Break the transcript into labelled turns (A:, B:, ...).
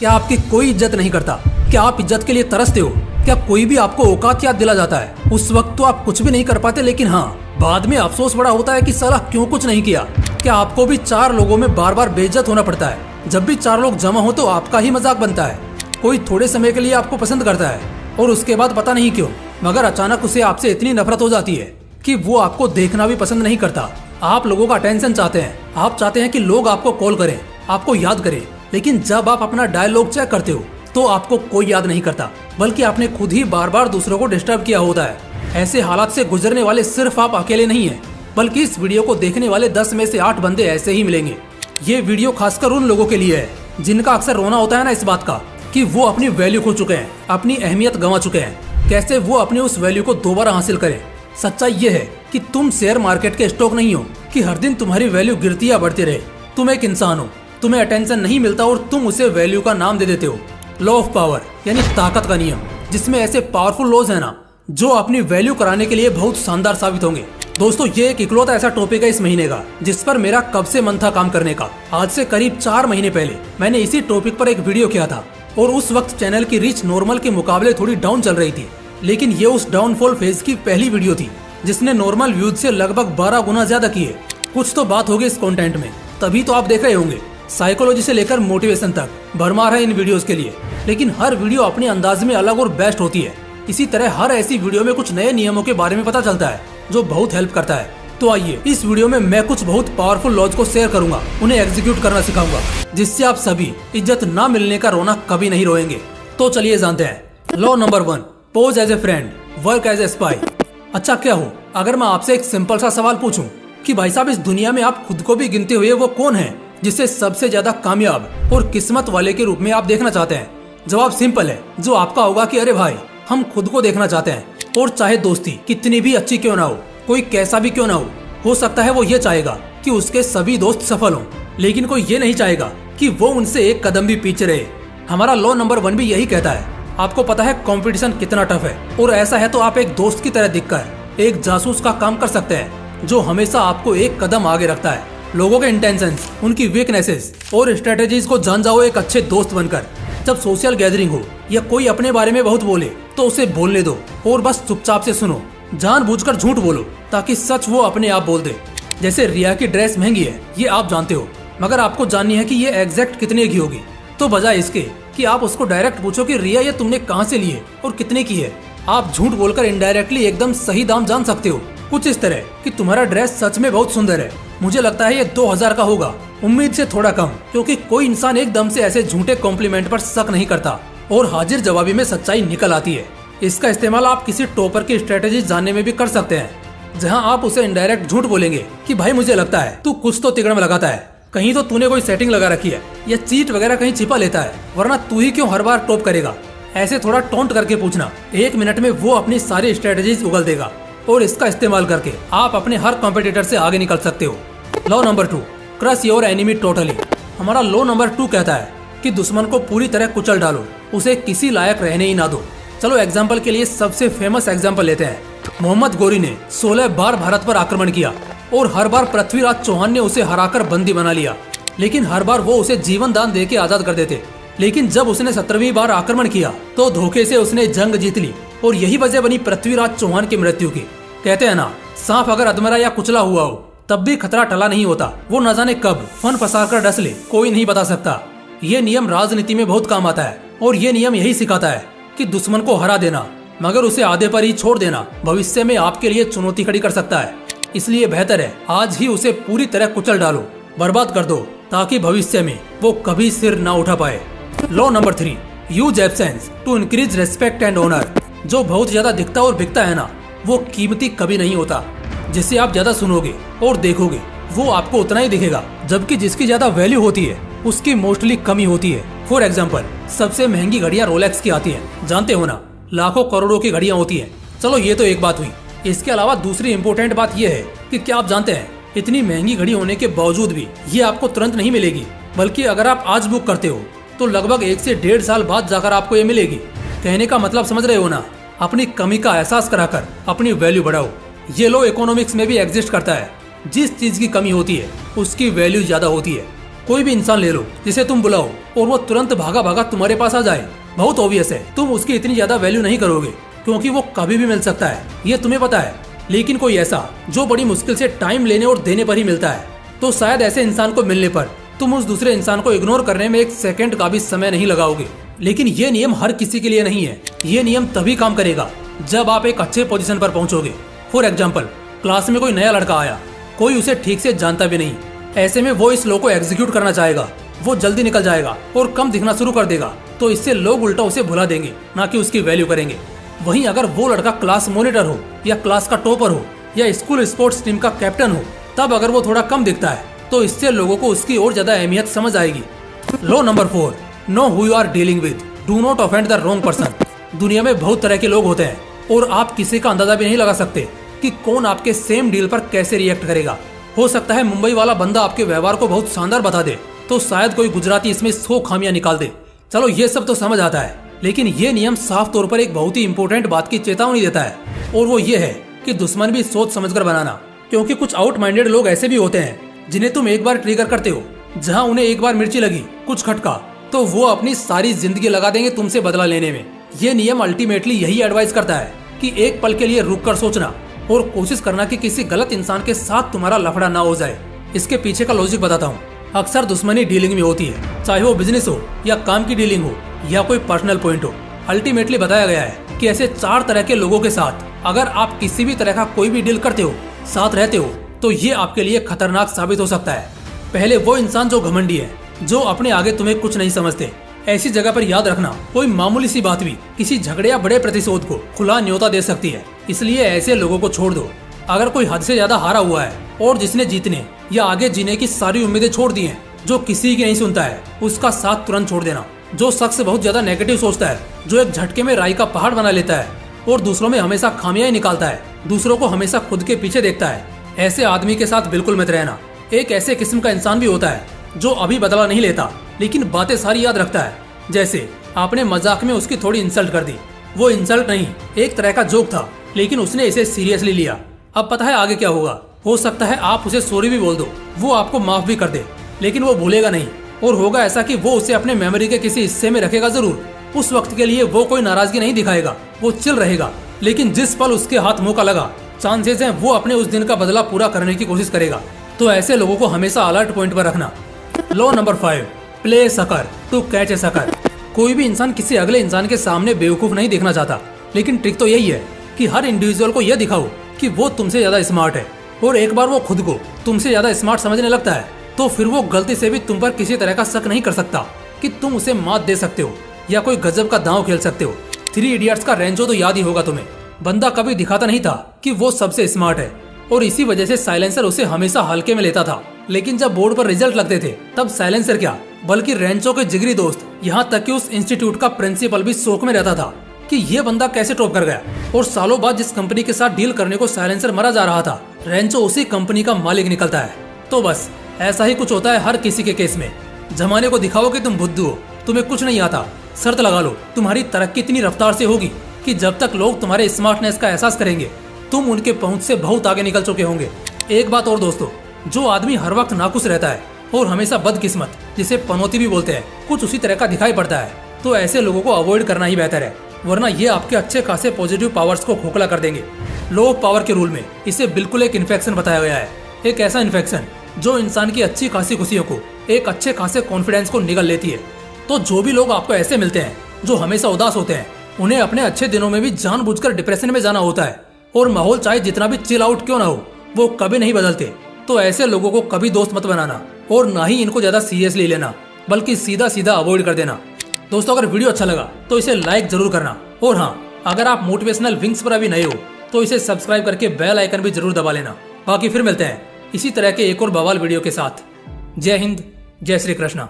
A: क्या आपकी कोई इज्जत नहीं करता? क्या आप इज्जत के लिए तरसते हो? क्या कोई भी आपको औकात याद दिला जाता है? उस वक्त तो आप कुछ भी नहीं कर पाते, लेकिन हाँ, बाद में अफसोस बड़ा होता है कि साला क्यों कुछ नहीं किया। क्या आपको भी चार लोगों में बार बार बेइज्जत होना पड़ता है? जब भी चार लोग जमा हो तो आपका ही मजाक बनता है। कोई थोड़े समय के लिए आपको पसंद करता है और उसके बाद पता नहीं क्यों मगर अचानक उसे आपसे इतनी नफरत हो जाती है कि वो आपको देखना भी पसंद नहीं करता। आप लोगों का अटेंशन चाहते हैं, आप चाहते हैं कि लोग आपको कॉल करें, आपको याद करें, लेकिन जब आप अपना डायलॉग चेक करते हो तो आपको कोई याद नहीं करता, बल्कि आपने खुद ही बार बार दूसरों को डिस्टर्ब किया होता है। ऐसे हालात से गुजरने वाले सिर्फ आप अकेले नहीं हैं, बल्कि इस वीडियो को देखने वाले 10 में से 8 बंदे ऐसे ही मिलेंगे। ये वीडियो खासकर उन लोगों के लिए है जिनका अक्सर रोना होता है ना इस बात का कि वो अपनी वैल्यू खो चुके हैं, अपनी अहमियत गंवा चुके हैं। कैसे वो अपनी उस वैल्यू को दोबारा हासिल करें। सच्चाई ये है कि तुम शेयर मार्केट के स्टॉक नहीं हो कि हर दिन तुम्हारी वैल्यू गिरती या बढ़ती रहे। तुम एक इंसान हो, तुम्हें अटेंशन नहीं मिलता और तुम उसे वैल्यू का नाम दे देते हो। लॉ ऑफ पावर यानी ताकत का नियम, जिसमें ऐसे पावरफुल लॉज है ना जो अपनी वैल्यू कराने के लिए बहुत शानदार साबित होंगे। दोस्तों, ये एक इकलौता ऐसा टॉपिक है इस महीने का जिस पर मेरा कब से मन था काम करने का। आज से करीब 4 महीने पहले मैंने इसी टॉपिक पर एक वीडियो किया था और उस वक्त चैनल की रीच नॉर्मल के मुकाबले थोड़ी डाउन चल रही थी, लेकिन ये उस डाउनफॉल फेज की पहली वीडियो थी जिसने नॉर्मल व्यूज से लगभग 12 गुना ज्यादा किए। कुछ तो बात होगी इस कंटेंट में, तभी तो आप देख रहे होंगे। साइकोलॉजी से लेकर मोटिवेशन तक भरमार है इन वीडियोस के लिए, लेकिन हर वीडियो अपने अंदाज में अलग और बेस्ट होती है। इसी तरह हर ऐसी वीडियो में कुछ नए नियमों के बारे में पता चलता है जो बहुत हेल्प करता है। तो आइए, इस वीडियो में मैं कुछ बहुत पावरफुल लॉज को शेयर करूंगा, उन्हें एग्जीक्यूट करना सिखाऊंगा, जिससे आप सभी इज्जत न मिलने का रोना कभी नहीं रोएंगे। तो चलिए जानते हैं। Law number 1, pose as a friend, work as a spy. अच्छा, क्या हो अगर मैं आपसे एक सिंपल सा सवाल पूछूं कि भाई साहब, इस दुनिया में आप खुद को भी गिनते हुए वो कौन है जिसे सबसे ज्यादा कामयाब और किस्मत वाले के रूप में आप देखना चाहते हैं? जवाब सिंपल है, जो आपका होगा कि अरे भाई, हम खुद को देखना चाहते हैं, और चाहे दोस्ती कितनी भी अच्छी क्यों ना हो, कोई कैसा भी क्यों ना हो सकता है वो ये चाहेगा कि उसके सभी दोस्त सफल हों, लेकिन कोई ये नहीं चाहेगा कि वो उनसे एक कदम भी पीछे रहे। हमारा लॉ नंबर 1 भी यही कहता है। आपको पता है कंपटीशन कितना टफ है, और ऐसा है तो आप एक दोस्त की तरह दिखकर एक जासूस का काम कर सकते हैं जो हमेशा आपको एक कदम आगे रखता है। लोगों के इंटेंशंस, उनकी वीकनेसेस और स्ट्रेटेजीज को जान जाओ एक अच्छे दोस्त बनकर। जब सोशल गैदरिंग हो या कोई अपने बारे में बहुत बोले तो उसे बोलने दो और बस चुपचाप से सुनो। जानबूझकर झूठ बोलो ताकि सच वो अपने आप बोल दे। जैसे रिया की ड्रेस महंगी है, ये आप जानते हो, मगर आपको जाननी है कि ये एग्जैक्ट कितने की होगी। तो बजाय इसके कि आप उसको डायरेक्ट पूछो कि रिया, ये तुमने कहाँ से ली है और कितने की है, आप झूठ बोलकर इनडायरेक्टली एकदम सही दाम जान सकते हो। कुछ इस तरह कि तुम्हारा ड्रेस सच में बहुत सुंदर है, मुझे लगता है ये 2000 का होगा, उम्मीद से थोड़ा कम, क्योंकि कोई इंसान एकदम से ऐसे झूठे कॉम्प्लीमेंट पर शक नहीं करता और हाजिर जवाबी में सच्चाई निकल आती है। इसका इस्तेमाल आप किसी टॉपर की स्ट्रेटेजी जानने में भी कर सकते हैं, जहां आप उसे इनडायरेक्ट झूठ बोलेंगे कि भाई, मुझे लगता है तू कुछ तो तिगड़ में लगाता है, कहीं तो तूने कोई सेटिंग लगा रखी है या चीट वगैरह कहीं छिपा लेता है, वरना तू ही क्यों हर बार टॉप करेगा। ऐसे थोड़ा टोंट करके पूछना, 1 मिनट में वो अपनी सारी स्ट्रेटेजीज उगल देगा और इसका इस्तेमाल करके आप अपने हर कॉम्पिटिटर से आगे निकल सकते हो। Law number 2, crush your enemy totally. हमारा लॉ नंबर 2 कहता है कि दुश्मन को पूरी तरह कुचल डालो, उसे किसी लायक रहने ही ना दो। चलो एग्जाम्पल के लिए सबसे फेमस एग्जाम्पल लेते हैं। मोहम्मद गोरी ने 16 बार भारत पर आक्रमण किया और हर बार पृथ्वीराज चौहान ने उसे हराकर बंदी बना लिया, लेकिन हर बार वो उसे जीवन दान दे के आजाद कर देते। लेकिन जब उसने 17वीं बार आक्रमण किया तो धोखे से उसने जंग जीत ली और यही वजह बनी पृथ्वीराज चौहान की मृत्यु की। कहते हैं ना, सांप अगर अधमरा या कुचला हुआ हो तब भी खतरा टला नहीं होता, वो न जाने कब फन फंसा कर डस ले, कोई नहीं बता सकता। ये नियम राजनीति में बहुत काम आता है और ये नियम यही सिखाता है कि दुश्मन को हरा देना मगर उसे आधे पर ही छोड़ देना भविष्य में आपके लिए चुनौती खड़ी कर सकता है। इसलिए बेहतर है आज ही उसे पूरी तरह कुचल डालो, बर्बाद कर दो, ताकि भविष्य में वो कभी सिर ना उठा पाए। Law number 3, use absence to increase respect and honour. जो बहुत ज्यादा दिखता और बिकता है ना, वो कीमती कभी नहीं होता। जिसे आप ज्यादा सुनोगे और देखोगे वो आपको उतना ही दिखेगा, जबकि जिसकी ज्यादा वैल्यू होती है उसकी मोस्टली कमी होती है। फॉर एग्जाम्पल, सबसे महंगी घड़ियां रोलेक्स की आती हैं, जानते हो ना, लाखों करोड़ों की घड़ियां होती हैं। चलो ये तो एक बात हुई। इसके अलावा दूसरी इम्पोर्टेंट बात यह है कि क्या आप जानते हैं, इतनी महंगी घड़ी होने के बावजूद भी ये आपको तुरंत नहीं मिलेगी, बल्कि अगर आप आज बुक करते हो तो लगभग 1 से 1.5 साल बाद जाकर आपको ये मिलेगी। कहने का मतलब समझ रहे हो ना, अपनी कमी का एहसास कराकर अपनी वैल्यू बढ़ाओ। ये लॉ इकोनॉमिक्स में भी एग्जिस्ट करता है। जिस चीज की कमी होती है उसकी वैल्यू ज्यादा होती है। कोई भी इंसान ले लो जिसे तुम बुलाओ और वो तुरंत भागा भागा तुम्हारे पास आ जाए, बहुत ऑब्वियस है तुम उसकी इतनी ज्यादा वैल्यू नहीं करोगे, क्योंकि वो कभी भी मिल सकता है, ये तुम्हें पता है। लेकिन कोई ऐसा जो बड़ी मुश्किल से टाइम लेने और देने पर ही मिलता है, तो शायद ऐसे इंसान को मिलने पर तुम उस दूसरे इंसान को इग्नोर करने में 1 सेकंड का भी समय नहीं लगाओगे। लेकिन ये नियम हर किसी के लिए नहीं है। ये नियम तभी काम करेगा जब आप एक अच्छे पोजीशन पर पहुंचोगे। फॉर एग्जाम्पल, क्लास में कोई नया लड़का आया, कोई उसे ठीक से जानता भी नहीं। ऐसे में वो इस लॉ को एग्जीक्यूट करना चाहेगा, वो जल्दी निकल जाएगा और कम दिखना शुरू कर देगा, तो इससे लोग उल्टा उसे भुला देंगे, ना कि उसकी वैल्यू करेंगे। वहीं अगर वो लड़का क्लास मॉनिटर हो या क्लास का टॉपर हो या स्कूल स्पोर्ट्स टीम का कैप्टन हो, तब अगर वो थोड़ा कम दिखता है तो इससे लोगों को उसकी और ज्यादा अहमियत समझ आएगी। Law number 4, know who you are dealing with, do not offend the wrong person. दुनिया में बहुत तरह के लोग होते हैं और आप किसी का अंदाजा भी नहीं लगा सकते कि कौन आपके सेम डील पर कैसे रिएक्ट करेगा। हो सकता है मुंबई वाला बंदा आपके व्यवहार को बहुत शानदार बता दे, तो शायद कोई गुजराती इसमें 100 खामियां निकाल दे। चलो ये सब तो समझ आता है, लेकिन ये नियम साफ तौर पर एक बहुत ही इंपॉर्टेंट बात की चेतावनी देता है, और वो ये है कि दुश्मन भी सोच समझकर बनाना। क्योंकि कुछ आउट माइंडेड लोग ऐसे भी होते हैं जिन्हें तुम एक बार ट्रिगर करते हो, जहां उन्हें एक बार मिर्ची लगी, कुछ खटका, तो वो अपनी सारी जिंदगी लगा देंगे तुमसे बदला लेने में। ये नियम अल्टीमेटली यही एडवाइस करता है कि एक पल के लिए रुक कर सोचना और कोशिश करना कि किसी गलत इंसान के साथ तुम्हारा लफड़ा ना हो जाए। इसके पीछे का लॉजिक बताता हूँ। अक्सर दुश्मनी डीलिंग में होती है, चाहे वो बिजनेस हो या काम की डीलिंग हो या कोई पर्सनल पॉइंट हो। अल्टीमेटली बताया गया है कि ऐसे 4 तरह के लोगों के साथ अगर आप किसी भी तरह का कोई भी डील करते हो, साथ रहते हो, तो ये आपके लिए खतरनाक साबित हो सकता है। पहले वो इंसान जो घमंडी है, जो अपने आगे तुम्हें कुछ नहीं समझते। ऐसी जगह पर याद रखना, कोई मामूली सी बात भी किसी झगड़े या बड़े प्रतिशोध को खुला न्योता दे सकती है। इसलिए ऐसे लोगों को छोड़ दो। अगर कोई हद से ज्यादा हारा हुआ है और जिसने जीतने या आगे जीने की सारी उम्मीदें छोड़ दी हैं, जो किसी की नहीं सुनता है, उसका साथ तुरंत छोड़ देना। जो शख्स बहुत ज्यादा नेगेटिव सोचता है, जो एक झटके में राई का पहाड़ बना लेता है और दूसरों में हमेशा खामियां निकालता है, दूसरों को हमेशा खुद के पीछे देखता है, ऐसे आदमी के साथ बिल्कुल मत रहना। एक ऐसे किस्म का इंसान भी होता है जो अभी बदला नहीं लेता, लेकिन बातें सारी याद रखता है। जैसे आपने मजाक में उसकी थोड़ी इंसल्ट कर दी, वो इंसल्ट नहीं, एक तरह का जोक था, लेकिन उसने इसे सीरियसली लिया। अब पता है आगे क्या होगा। हो सकता है आप उसे सॉरी भी बोल दो, वो आपको माफ भी कर दे, लेकिन वो भूलेगा नहीं। और होगा ऐसा कि वो उसे अपने मेमोरी के किसी हिस्से में रखेगा जरूर। उस वक्त के लिए वो कोई नाराजगी नहीं दिखाएगा, वो चिल रहेगा, लेकिन जिस पल उसके हाथ मुंह का लगा, चांसेस हैं वो अपने उस दिन का बदला पूरा करने की कोशिश करेगा। तो ऐसे लोगों को हमेशा अलर्ट पॉइंट पर रखना। Law number 5, play sucker to catch a sucker. कोई भी इंसान किसी अगले इंसान के सामने बेवकूफ नहीं दिखना चाहता, लेकिन ट्रिक तो यही है कि हर इंडिविजुअल को यह दिखाओ कि वो तुमसे ज्यादा स्मार्ट है। और एक बार वो खुद को तुमसे ज्यादा स्मार्ट समझने लगता है, तो फिर वो गलती से भी तुम पर किसी तरह का शक नहीं कर सकता कि तुम उसे मात दे सकते हो या कोई गजब का दांव खेल सकते हो। 3 इडियट्स का रेंचो तो याद ही होगा तुम्हें। बंदा कभी दिखाता नहीं था कि वो सबसे स्मार्ट है, और इसी वजह से साइलेंसर उसे हमेशा हल्के में लेता था। लेकिन जब बोर्ड पर रिजल्ट लगते थे, तब साइलेंसर क्या, बल्कि रेंचो के जिगरी दोस्त, यहाँ तक कि उस इंस्टीट्यूट का प्रिंसिपल भी शौक में रहता था कि ये बंदा कैसे टॉप कर गया। और सालों बाद जिस कंपनी के साथ डील करने को साइलेंसर मरा जा रहा था, रेंचो उसी कंपनी का मालिक निकलता है। तो बस ऐसा ही कुछ होता है हर किसी के केस में। जमाने को दिखाओ कि तुम बुद्धू हो, तुम्हें कुछ नहीं आता, शर्त लगा लो, तुम्हारी तरक्की इतनी रफ्तार से होगी कि जब तक लोग तुम्हारे स्मार्टनेस का एहसास करेंगे, तुम उनके पहुंच से बहुत आगे निकल चुके होंगे। एक बात और दोस्तों, जो आदमी हर वक्त नाखुश रहता है और हमेशा बदकिस्मत, जिसे पनौती भी बोलते हैं, कुछ उसी तरह का दिखाई पड़ता है, तो ऐसे लोगों को अवॉइड करना ही बेहतर है, वरना ये आपके अच्छे खासे पॉजिटिव पावर्स को खोखला कर देंगे। लॉ ऑफ पावर के रूल में इसे बिल्कुल एक इन्फेक्शन बताया गया है। एक ऐसा इन्फेक्शन जो इंसान की अच्छी खासी खुशियों को, एक अच्छे खासे कॉन्फिडेंस को निगल लेती है। तो जो भी लोग आपको ऐसे मिलते हैं जो हमेशा उदास होते हैं, उन्हें अपने अच्छे दिनों में भी जानबूझकर डिप्रेशन में जाना होता है। और माहौल चाहे जितना भी चिल आउट क्यों ना हो, वो कभी नहीं बदलते। तो ऐसे लोगों को कभी दोस्त मत बनाना और ना ही इनको ज्यादा सीरियसली लेना, बल्कि सीधा सीधा अवॉइड कर देना। दोस्तों, अगर वीडियो अच्छा लगा तो इसे लाइक जरूर करना, और हाँ, अगर आप मोटिवेशनल विंग्स पर अभी नए हो तो इसे सब्सक्राइब करके बेल आइकन भी जरूर दबा लेना। बाकी फिर मिलते हैं इसी तरह के एक और बवाल वीडियो के साथ। जय हिंद, जय श्री कृष्णा।